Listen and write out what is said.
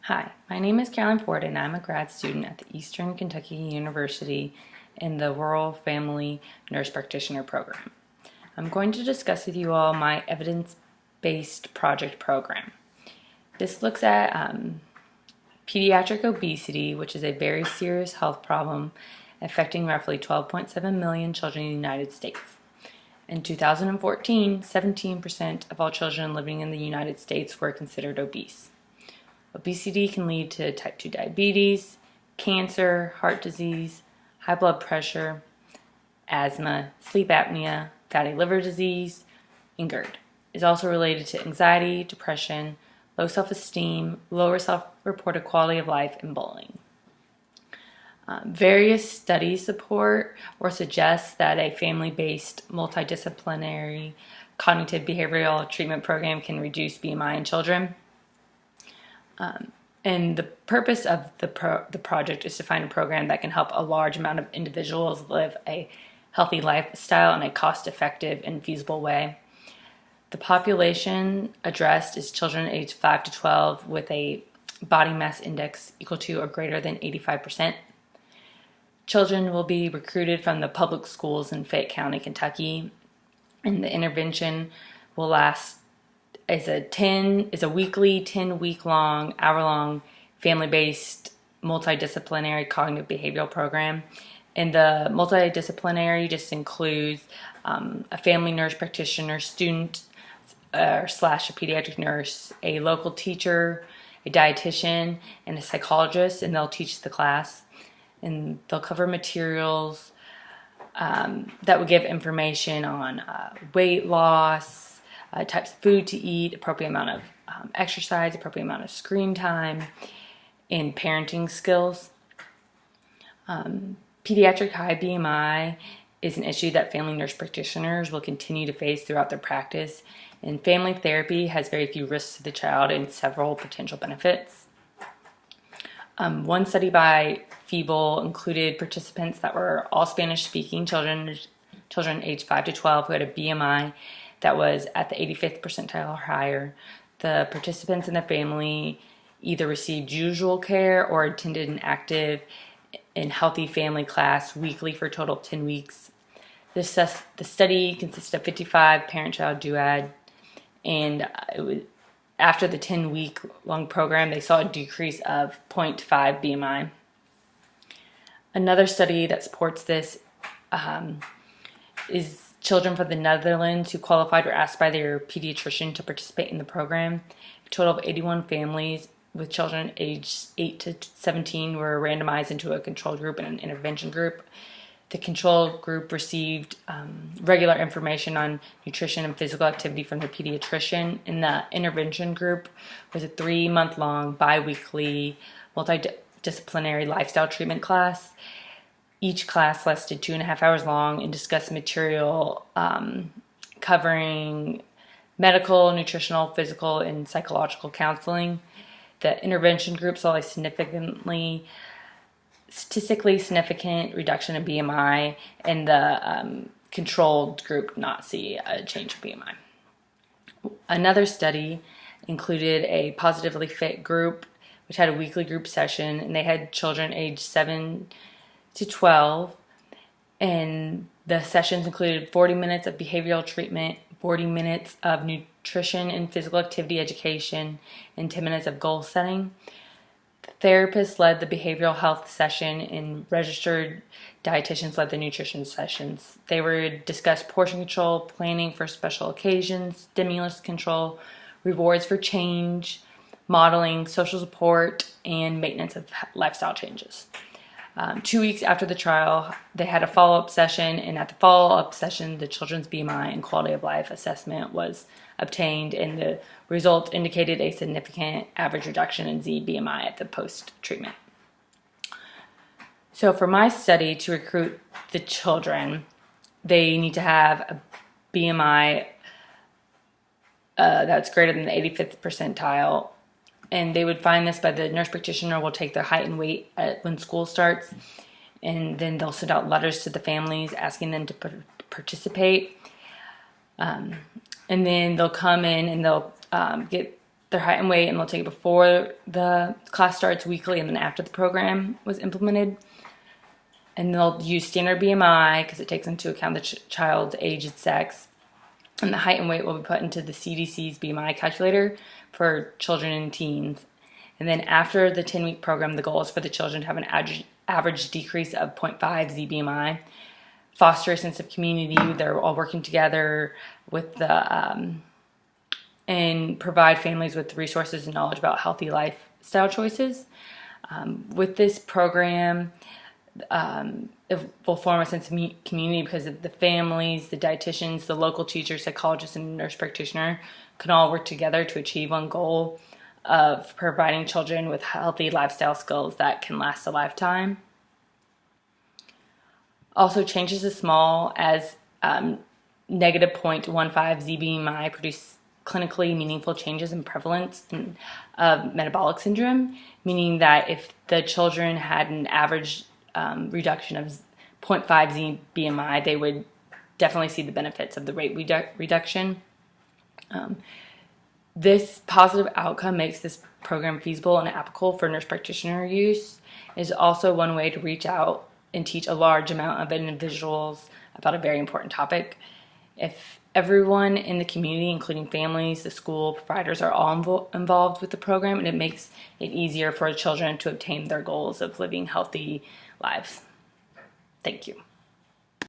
Hi, my name is Caroline Ford and I'm a grad student at the Eastern Kentucky University in the Rural Family Nurse Practitioner program. I'm going to discuss with you all my evidence-based project program. This looks at pediatric obesity, which is a very serious health problem affecting roughly 12.7 million children in the United States. In 2014, 17% of all children living in the United States were considered obese. Obesity can lead to type 2 diabetes, cancer, heart disease, high blood pressure, asthma, sleep apnea, fatty liver disease, and GERD. It's also related to anxiety, depression, low self-esteem, lower self-reported quality of life, and bullying. Various studies support or suggest that a family-based multidisciplinary cognitive behavioral treatment program can reduce BMI in children. And the purpose of the project is to find a program that can help a large amount of individuals live a healthy lifestyle in a cost-effective and feasible way. The population addressed is children aged 5 to 12 with a body mass index equal to or greater than 85%. Children will be recruited from the public schools in Fayette County, Kentucky, and the intervention will last is a weekly 10-week-long, hour-long, family-based, multidisciplinary cognitive behavioral program. And the multidisciplinary just includes a family nurse practitioner, student slash a pediatric nurse, a local teacher, a dietitian, and a psychologist, and they'll teach the class. And they'll cover materials that will give information on weight loss, types of food to eat, appropriate amount of exercise, appropriate amount of screen time, and parenting skills. Pediatric high BMI is an issue that family nurse practitioners will continue to face throughout their practice, and family therapy has very few risks to the child and several potential benefits. One study by FEEBLE included participants that were all Spanish-speaking children aged 5 to 12 who had a BMI that was at the 85th percentile or higher. The participants in the family either received usual care or attended an active and healthy family class weekly for a total of 10 weeks. The study consisted of 55 parent-child duad, and after the 10-week-long program, they saw a decrease of 0.5 BMI. Another study that supports this is children from the Netherlands who qualified were asked by their pediatrician to participate in the program. A total of 81 families with children aged 8 to 17 were randomized into a control group and an intervention group. The control group received regular information on nutrition and physical activity from their pediatrician, and the intervention group was a 3-month-long bi-weekly multidisciplinary lifestyle treatment class. Each class lasted 2.5 hours long and discussed material covering medical, nutritional, physical, and psychological counseling. The intervention group saw a statistically significant reduction in BMI, and the controlled group did not see a change in BMI. Another study included a positively fit group, which had a weekly group session, and they had children aged 7 to 12, and the sessions included 40 minutes of behavioral treatment, 40 minutes of nutrition and physical activity education, and 10 minutes of goal setting. The therapists led the behavioral health session, and registered dietitians led the nutrition sessions. They would discuss portion control, planning for special occasions, stimulus control, rewards for change, modeling, social support, and maintenance of lifestyle changes. 2 weeks after the trial, they had a follow-up session, and at the follow-up session, the children's BMI and quality of life assessment was obtained, and the results indicated a significant average reduction in Z-BMI at the post-treatment. So for my study, to recruit the children, they need to have a BMI that's greater than the 85th percentile. And they would find this by the nurse practitioner will take their height and weight when school starts, and then they'll send out letters to the families asking them to participate. And then they'll come in and they'll get their height and weight, and they'll take it before the class starts weekly and then after the program was implemented. And they'll use standard BMI because it takes into account the child's age and sex. And the height and weight will be put into the CDC's BMI calculator for children and teens. And then after the 10-week program, the goal is for the children to have an average decrease of 0.5 ZBMI, foster a sense of community. They're all working together with and provide families with resources and knowledge about healthy lifestyle choices. With this program, it will form a sense of community because of the families, the dietitians, the local teacher, psychologist, and nurse practitioner can all work together to achieve one goal of providing children with healthy lifestyle skills that can last a lifetime. Also, changes as small as negative 0.15 ZBMI produce clinically meaningful changes in prevalence of metabolic syndrome, meaning that if the children had an average reduction of 0.5 ZBMI, they would definitely see the benefits of the rate reduction. This positive outcome makes this program feasible and applicable for nurse practitioner use. It is also one way to reach out and teach a large amount of individuals about a very important topic. If everyone in the community, including families, the school, providers, are all involved with the program, and it makes it easier for children to obtain their goals of living healthy lives. Thank you.